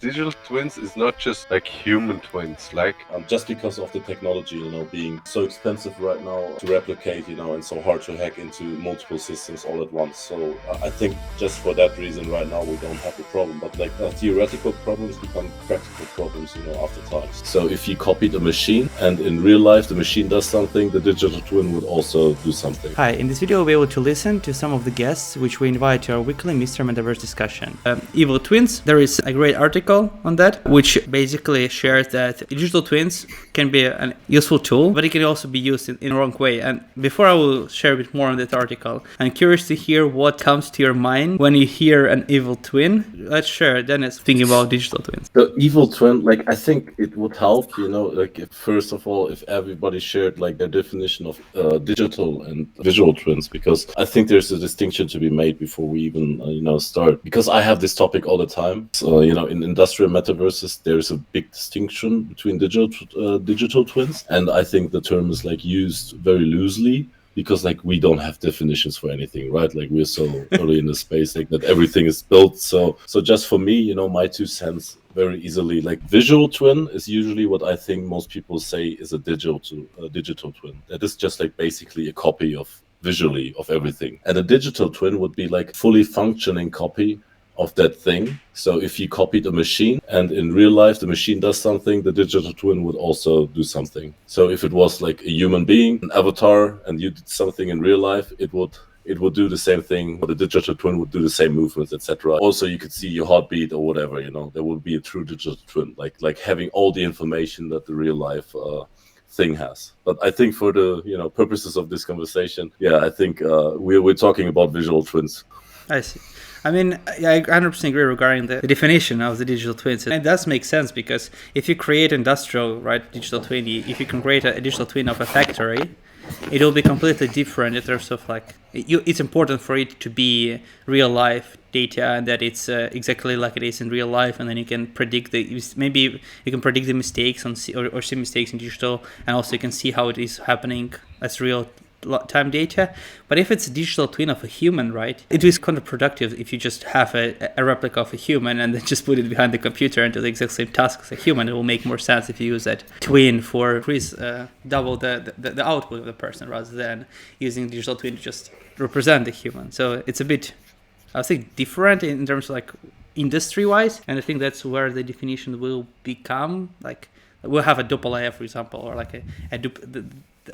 Digital twins is not just like human twins, like just because of the technology, being so expensive right now to replicate, and so hard to hack into multiple systems all at once. So I think just for that reason, right now we don't have the problem. But like theoretical problems become practical problems, after time. So if you copied a machine and in real life the machine does something, the digital twin would also do something. Hi, in this video we'll be able to listen to some of the guests which we invite to our weekly Mr. Metaverse discussion. Evil twins, there is a great article on that which basically shares that digital twins can be a useful tool, but it can also be used in the wrong way. And before I will share a bit more on that article, I'm curious to hear what comes to your mind when you hear an evil twin. Let's share Dennis thinking about digital twins. The evil twin, I think it would help, first of all, if everybody shared their definition of digital and visual twins, because I think there's a distinction to be made before we even, start. Because I have this topic all the time. So, in industrial metaverses, there's a big distinction between digital twins. And I think the term is used very loosely, because we don't have definitions for anything, right? We're so early in the space that everything is built. So just for me, my 2 cents very easily, visual twin is usually what I think most people say is a digital twin. That is just basically a copy of visually of everything. And a digital twin would be fully functioning copy of that thing. So if you copied a machine and in real life the machine does something, the digital twin would also do something. So if it was a human being, an avatar, and you did something in real life, it would do the same thing. The digital twin would do the same movements, etc. Also, you could see your heartbeat or whatever. There would be a true digital twin, like having all the information that the real life thing has. But I think for the purposes of this conversation, I think we're talking about visual twins. I see. I mean, I 100% agree regarding the definition of the digital twins. And it does make sense, because if you create industrial, digital twin, if you can create a digital twin of a factory, it will be completely different in terms of it's important for it to be real life data, and that it's exactly like it is in real life, and then you can predict maybe you can predict the mistakes or see mistakes in digital, and also you can see how it is happening as real time data. But if it's a digital twin of a human, it is counterproductive if you just have a replica of a human and then just put it behind the computer and do the exact same task as a human. It will make more sense if you use that twin for double the output of the person, rather than using digital twin to just represent the human. So it's a bit, I would say, different in terms of industry wise, and I think that's where the definition will become we'll have a doppelganger, for example, or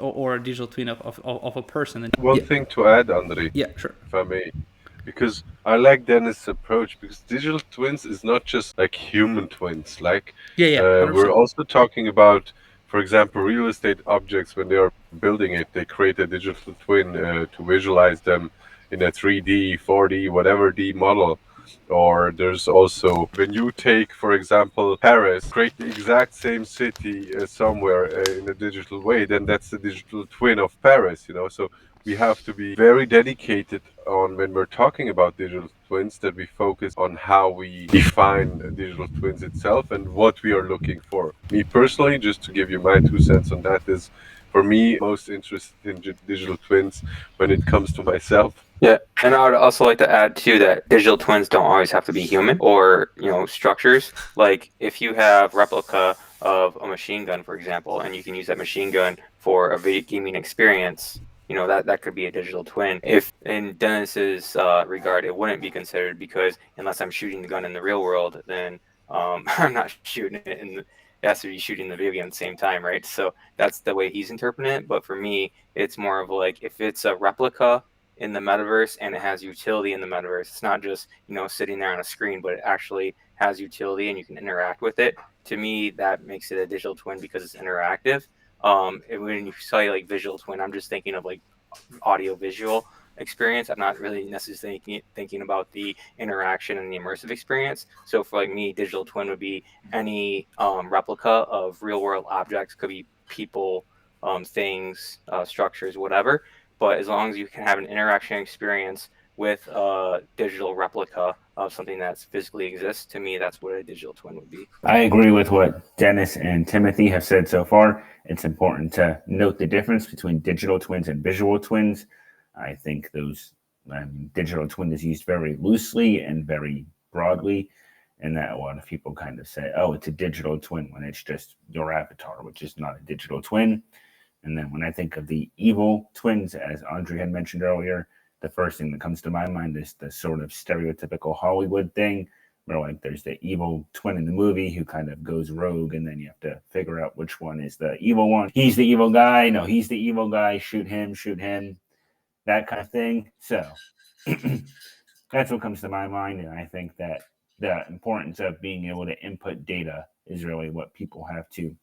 or a digital twin of a person. One thing to add, Andre. Yeah, sure. If I may. Because I like Dennis' approach, because digital twins is not just human twins. We're also talking about, for example, real estate objects. When they are building it, they create a digital twin to visualize them in a 3D, 4D, whatever D model. Or there's also, when you take, for example, Paris, create the exact same city somewhere in a digital way, then that's the digital twin of Paris, So we have to be very dedicated on, when we're talking about digital twins, that we focus on how we define digital twins itself and what we are looking for. Me personally, just to give you my 2 cents on that, is for me most interested in digital twins when it comes to myself. Yeah, and I would also like to add too that digital twins don't always have to be human or structures. If you have replica of a machine gun, for example, and you can use that machine gun for a video gaming experience, that could be a digital twin. If in Dennis's regard, it wouldn't be considered, because unless I'm shooting the gun in the real world, then I'm not shooting it in it has to be shooting the video game at the same time, right? So that's the way he's interpreting it. But for me, it's more of if it's a replica in the metaverse and it has utility in the metaverse, it's not just sitting there on a screen, but it actually has utility and you can interact with it. To me, that makes it a digital twin, because it's interactive. When you say visual twin, I'm just thinking of audio visual experience. I'm not really necessarily thinking about the interaction and the immersive experience. So for me, digital twin would be any replica of real world objects. Could be people, things, structures, whatever. But as long as you can have an interaction experience with a digital replica of something that physically exists, to me, that's what a digital twin would be. I agree with what Dennis and Timothy have said so far. It's important to note the difference between digital twins and visual twins. I think digital twin is used very loosely and very broadly. and that a lot of people kind of say, oh, it's a digital twin, when it's just your avatar, which is not a digital twin. And then when I think of the evil twins, as Andre had mentioned earlier, the first thing that comes to my mind is the sort of stereotypical Hollywood thing, where like there's the evil twin in the movie who kind of goes rogue, and then you have to figure out which one is the evil one. He's the evil guy. No, he's the evil guy. Shoot him, that kind of thing. So that's what comes to my mind. And I think that the importance of being able to input data is really what people have to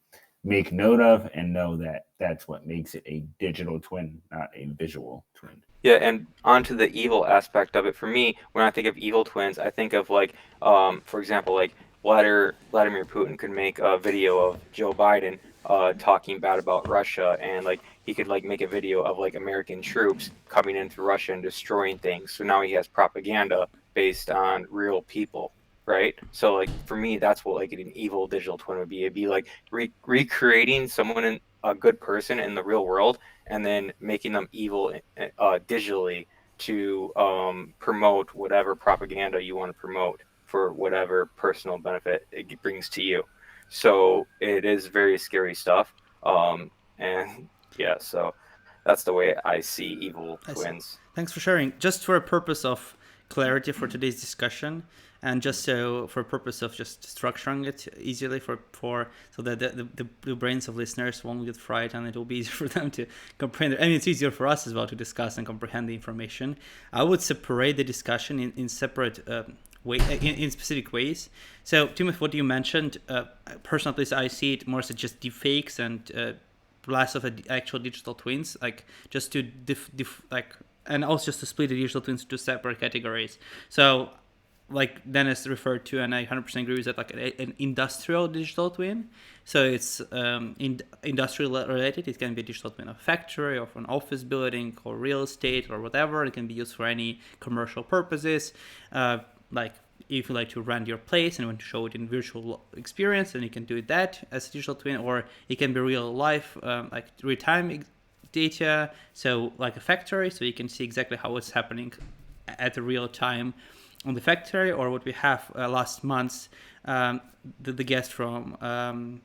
make note of, and know that that's what makes it a digital twin, not a visual twin. Yeah, and onto the evil aspect of it, for me, when I think of evil twins, I think of like, for example, like Vladimir Putin could make a video of Joe Biden talking bad about Russia, and like he could like make a video of like American troops coming into Russia and destroying things. So now he has propaganda based on real people, right? So like for me, that's what like an evil digital twin would be. It'd be like recreating someone, a good person in the real world, and then making them evil digitally to promote whatever propaganda you want to promote for whatever personal benefit it brings to you. So it is very scary stuff. And yeah, so that's the way I see evil twins. Thanks for sharing. Just for a purpose of clarity for today's discussion, and just so for purpose of just structuring it easily for so that the brains of listeners won't get fried, and it will be easier for them to comprehend. I mean, it's easier for us as well to discuss and comprehend the information. I would separate the discussion in separate in specific ways. So, Timothy, what you mentioned, personally, I see it more as just deepfakes and less of actual digital twins, like just to and also just to split the digital twins into separate categories. So, like Dennis referred to, and I 100% agree with that, like an industrial digital twin. So it's industrial related. It can be a digital twin of a factory, or of an office building, or real estate, or whatever. It can be used for any commercial purposes. Like if you like to rent your place and want to show it in virtual experience, then you can do that as a digital twin, or it can be real life, like real-time data. So like a factory, so you can see exactly how it's happening at the real time on the factory, or what we have last month, the guest from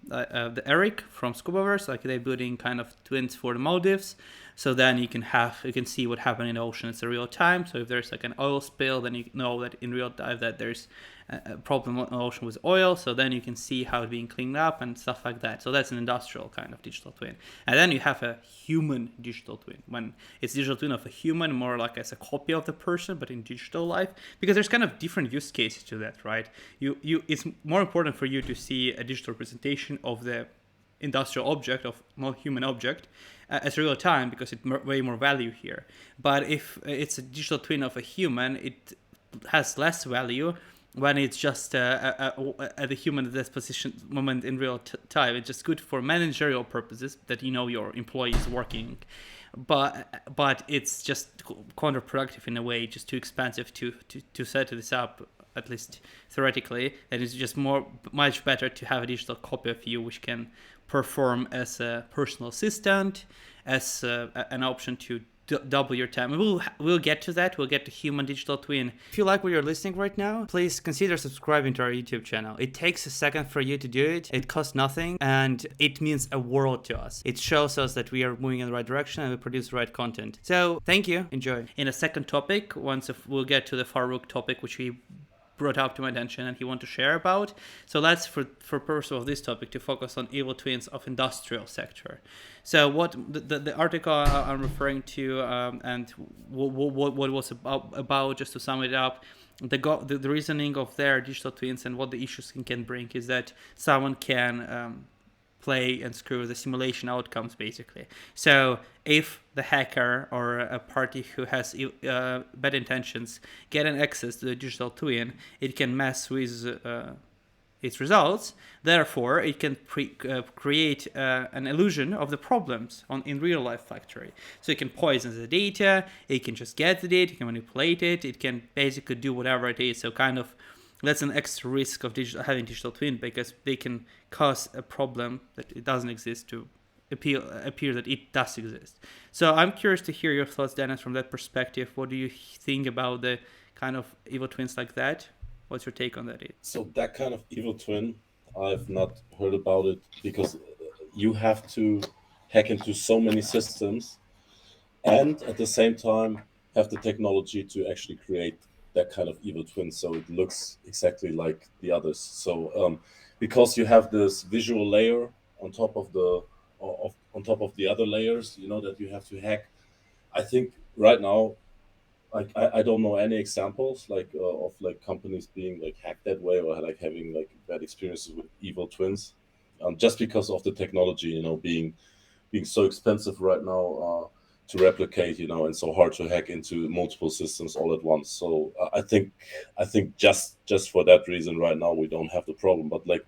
the Eric from Scubaverse, like they're building kind of twins for the Maldives. So then you can see what happened in the ocean. It's a real time. So if there's like an oil spill, then you know that in real time that there's a problem in the ocean with oil. So then you can see how it's being cleaned up and stuff like that. So that's an industrial kind of digital twin. And then you have a human digital twin, when it's digital twin of a human, more like as a copy of the person, but in digital life, because there's kind of different use cases to that, right? It's more important for you to see a digital representation of the industrial object, of human object, as real time, because it's way more value here. But if it's a digital twin of a human, it has less value when it's just the human at this position moment in real time. It's just good for managerial purposes, that you know your employee is working, but it's just counterproductive in a way, just too expensive to set this up, at least theoretically. And it's just much better to have a digital copy of you, which can perform as a personal assistant, as an option to double your time. We'll get to that. We'll get to human digital twin. If you like what you're listening right now, please consider subscribing to our YouTube channel. It takes a second for you to do it. It costs nothing, and it means a world to us. It shows us that we are moving in the right direction and we produce the right content. So thank you. Enjoy. In a second topic, we'll get to the Farouk topic, which we brought up to my attention and he want to share about. So let's, for purpose of this topic, to focus on evil twins of industrial sector. So what the article I'm referring to, and what was about, just to sum it up, the reasoning of their digital twins and what the issues can bring is that someone can play and screw the simulation outcomes, basically. So if the hacker or a party who has bad intentions get an access to the digital twin, it can mess with its results. Therefore, it can create an illusion of the problems in real life factory. So it can poison the data, it can just get the data, it can manipulate it, it can basically do whatever it is. So kind of that's an extra risk of having digital twin, because they can cause a problem that it doesn't exist to appear that it does exist. So I'm curious to hear your thoughts, Dennis, from that perspective. What do you think about the kind of evil twins like that? What's your take on that? So that kind of evil twin, I've not heard about it, because you have to hack into so many systems and at the same time have the technology to actually create that kind of evil twin so it looks exactly like the others. So because you have this visual layer on top of on top of the other layers, that you have to hack. I think right now, like I don't know any examples like of like companies being like hacked that way or like having like bad experiences with evil twins, just because of the technology, being so expensive right now to replicate, and so hard to hack into multiple systems all at once. So I think just for that reason, right now we don't have the problem. But like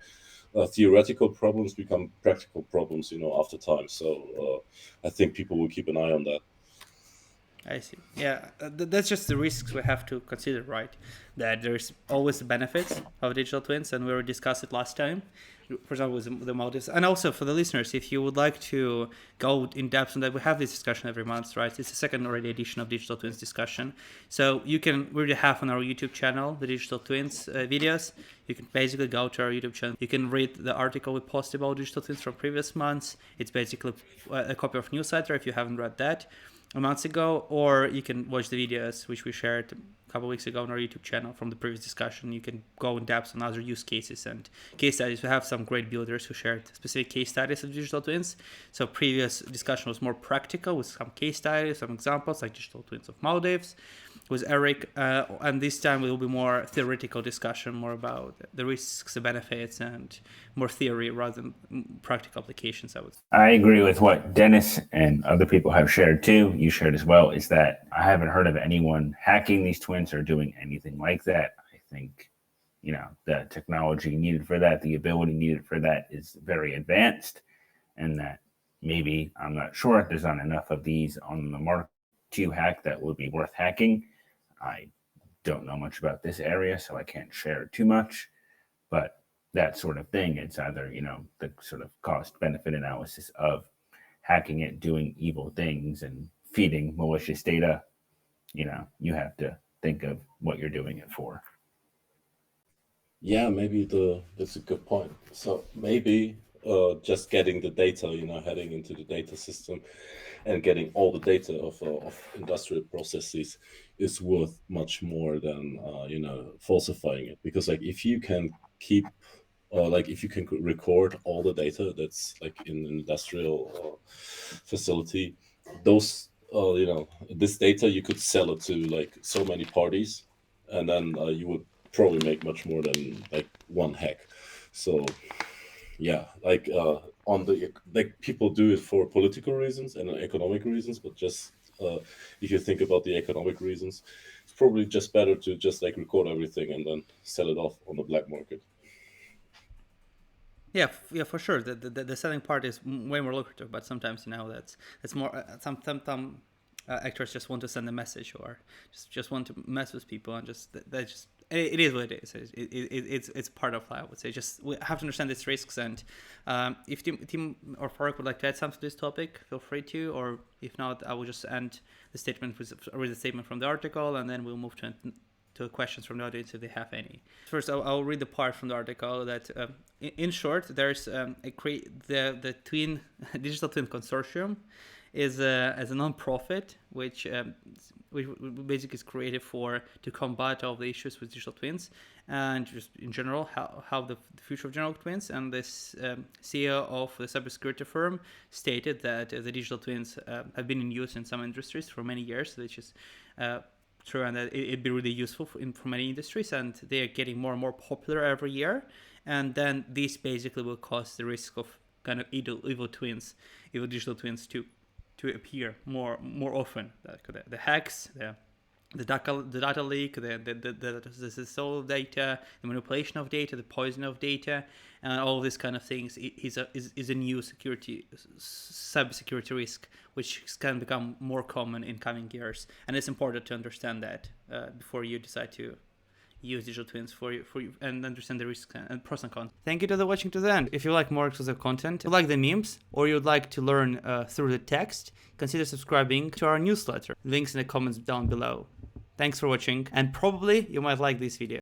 theoretical problems become practical problems, after time. So I think people will keep an eye on that. I see. Yeah, that's just the risks we have to consider, right? That there's always the benefits of digital twins, and we already discussed it last time. For example, with the motives, and also for the listeners, if you would like to go in depth on that, we have this discussion every month, right? It's the second already edition of Digital Twins discussion. So we already have on our YouTube channel the Digital Twins videos. You can basically go to our YouTube channel. You can read the article we posted about digital twins from previous months. It's basically a copy of Newsletter if you haven't read that months ago, or you can watch the videos which we shared a couple of weeks ago on our YouTube channel from the previous discussion. You can go in depth on other use cases and case studies. We have some great builders who shared specific case studies of digital twins. So previous discussion was more practical with some case studies, some examples like digital twins of Maldives with Eric, and this time it will be more theoretical discussion, more about the risks, the benefits, and more theory rather than practical applications, I would say. I agree with what Dennis and other people have shared too. You shared as well, is that I haven't heard of anyone hacking these twins or doing anything like that. I think, the technology needed for that, the ability needed for that is very advanced, and that maybe, I'm not sure, there's not enough of these on the market to hack that would be worth hacking. I don't know much about this area, so I can't share too much, but that sort of thing, it's either, the sort of cost benefit analysis of hacking it, doing evil things and feeding malicious data. You have to think of what you're doing it for. Yeah, maybe that's a good point. So maybe just getting the data, heading into the data system and getting all the data of industrial processes is worth much more than falsifying it. Because like if you can keep if you can record all the data that's like in an industrial facility, those this data, you could sell it to like so many parties, and then you would probably make much more than like one hack. So yeah, like on the like people do it for political reasons and economic reasons, but just if you think about the economic reasons, it's probably just better to just like record everything and then sell it off on the black market. Yeah, for sure. The selling part is way more lucrative, but sometimes that's more. Some actors just want to send a message or just want to mess with people, and it is what it is. It's part of life, I would say. Just we have to understand these risks, and if Tim or Faruk would like to add something to this topic, feel free to. Or if not, I will just end the statement with a statement from the article, and then we'll move to questions from the audience if they have any. First, I'll read the part from the article that, in short, there's the twin digital twin consortium is as a non-profit which basically is created to combat all the issues with digital twins and just in general how the future of general twins. And this CEO of the cybersecurity firm stated that the digital twins have been in use in some industries for many years, which is true, and that it'd be really useful for many industries, and they are getting more and more popular every year. And then this basically will cause the risk of kind of evil digital twins to appear more often. The hacks, the data leak, the stolen data, the manipulation of data, the poison of data, and all these kind of things is a new cybersecurity risk, which can become more common in coming years. And it's important to understand that before you decide to use digital twins for you and understand the risks and pros and cons. Thank you to watching to the end. If you like more exclusive content, you like the memes, or you'd like to learn through the text, consider subscribing to our newsletter. Links in the comments down below. Thanks for watching, and probably you might like this video.